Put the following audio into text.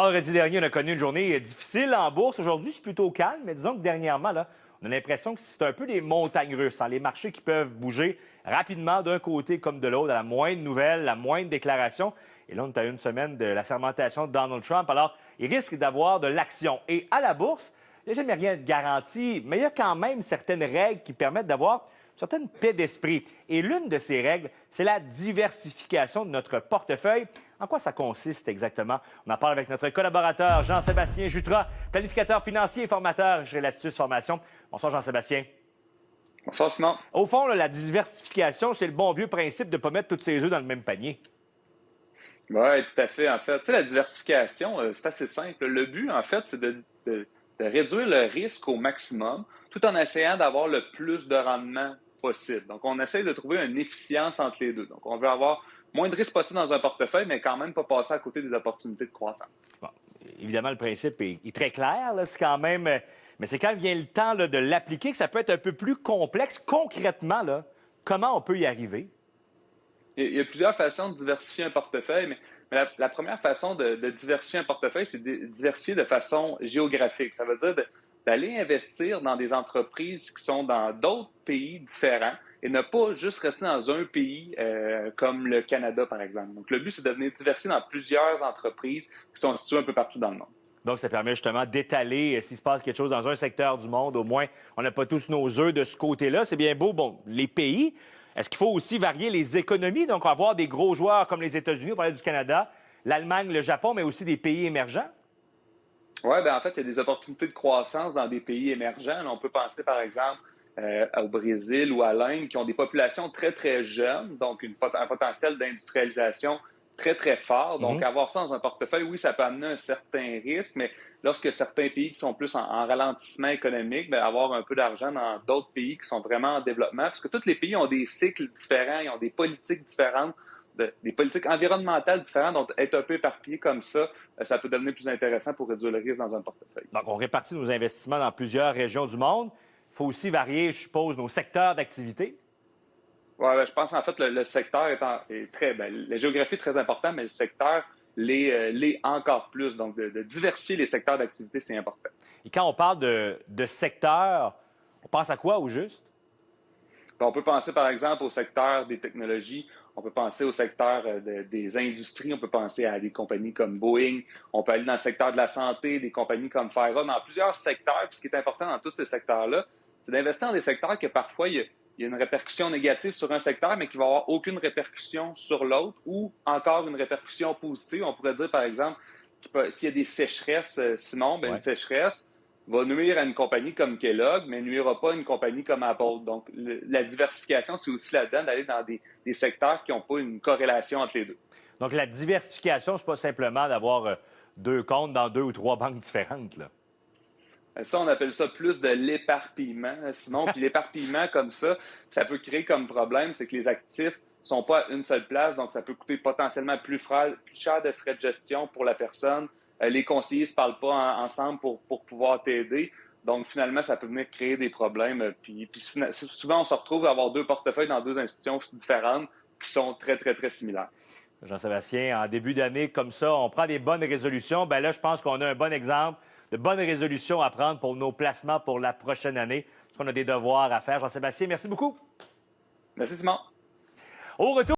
Vendredi dernier, on a connu une journée difficile en bourse. Aujourd'hui, c'est plutôt calme, mais disons que dernièrement, là, on a l'impression que c'est un peu des montagnes russes, hein, les marchés qui peuvent bouger rapidement d'un côté comme de l'autre, à la moindre nouvelle, la moindre déclaration. Et là, on est à une semaine de la sermentation de Donald Trump. Alors, il risque d'avoir de l'action. Et à la bourse, il n'y a jamais rien de garanti, mais il y a quand même certaines règles qui permettent d'avoir une certaine paix d'esprit. Et l'une de ces règles, c'est la diversification de notre portefeuille. En quoi ça consiste exactement? On en parle avec notre collaborateur Jean-Sébastien Jutras, planificateur financier et formateur chez l'Astuce Formation. Bonsoir Jean-Sébastien. Bonsoir Simon. Au fond, là, la diversification, c'est le bon vieux principe de ne pas mettre tous ses œufs dans le même panier. Oui, tout à fait. En fait, tu sais, la diversification, c'est assez simple. Le but, en fait, c'est de réduire le risque au maximum tout en essayant d'avoir le plus de rendement possible. Donc, on essaie de trouver une efficience entre les deux. Donc, on veut avoir moins de risques possible dans un portefeuille, mais quand même pas passer à côté des opportunités de croissance. Bon, évidemment, le principe est très clair. Là, c'est quand même... mais c'est quand vient le temps là, de l'appliquer que ça peut être un peu plus complexe. Concrètement, là, comment on peut y arriver? Il y a plusieurs façons de diversifier un portefeuille, mais la première façon de diversifier un portefeuille, c'est de diversifier de façon géographique. Ça veut dire d'aller investir dans des entreprises qui sont dans d'autres pays différents et ne pas juste rester dans un pays comme le Canada, par exemple. Donc, le but, c'est de venir diversifier dans plusieurs entreprises qui sont situées un peu partout dans le monde. Donc, ça permet justement d'étaler s'il se passe quelque chose dans un secteur du monde. Au moins, on n'a pas tous nos œufs de ce côté-là. C'est bien beau. Bon, les pays. Est-ce qu'il faut aussi varier les économies? Donc, on va avoir des gros joueurs comme les États-Unis, on parlait du Canada, l'Allemagne, le Japon, mais aussi des pays émergents? Oui, bien en fait, il y a des opportunités de croissance dans des pays émergents. Là, on peut penser, par exemple, au Brésil ou à l'Inde, qui ont des populations très, très jeunes, donc un potentiel d'industrialisation très, très fort. Donc, avoir ça dans un portefeuille, oui, ça peut amener un certain risque, mais lorsque certains pays qui sont plus en ralentissement économique, bien, avoir un peu d'argent dans d'autres pays qui sont vraiment en développement, parce que tous les pays ont des cycles différents, ils ont des politiques différentes, des politiques environnementales différentes, donc être un peu éparpillé comme ça peut devenir plus intéressant pour réduire le risque dans un portefeuille. Donc, on répartit nos investissements dans plusieurs régions du monde. Il faut aussi varier, je suppose, nos secteurs d'activité. Oui, je pense en fait le secteur est très... Bien, la géographie est très importante, mais le secteur l'est encore plus. Donc, de diversifier les secteurs d'activité, c'est important. Et quand on parle de secteur, on pense à quoi au juste? On peut penser, par exemple, au secteur des technologies, on peut penser au secteur des industries, on peut penser à des compagnies comme Boeing, on peut aller dans le secteur de la santé, des compagnies comme Pfizer, dans plusieurs secteurs. Puis ce qui est important dans tous ces secteurs-là, c'est d'investir dans des secteurs que parfois, il y a une répercussion négative sur un secteur, mais qui va avoir aucune répercussion sur l'autre, ou encore une répercussion positive. On pourrait dire, par exemple, s'il y a des sécheresses, Simon, bien, une sécheresse va nuire à une compagnie comme Kellogg, mais nuira pas à une compagnie comme Apple. Donc, la diversification, c'est aussi là-dedans d'aller dans des secteurs qui n'ont pas une corrélation entre les deux. Donc, la diversification, c'est pas simplement d'avoir deux comptes dans deux ou trois banques différentes, là. Ça, on appelle ça plus de l'éparpillement, Simon. Puis l'éparpillement comme ça peut créer comme problème, c'est que les actifs sont pas à une seule place, donc ça peut coûter potentiellement plus cher de frais de gestion pour la personne. Les conseillers ne se parlent pas ensemble pour pouvoir t'aider. Donc, finalement, ça peut venir créer des problèmes. Puis souvent, on se retrouve à avoir deux portefeuilles dans deux institutions différentes qui sont très, très, très similaires. Jean-Sébastien, en début d'année comme ça, on prend des bonnes résolutions. Bien là, je pense qu'on a un bon exemple de bonnes résolutions à prendre pour nos placements pour la prochaine année. Parce qu'on a des devoirs à faire. Jean-Sébastien, merci beaucoup. Merci, Simon. Au retour.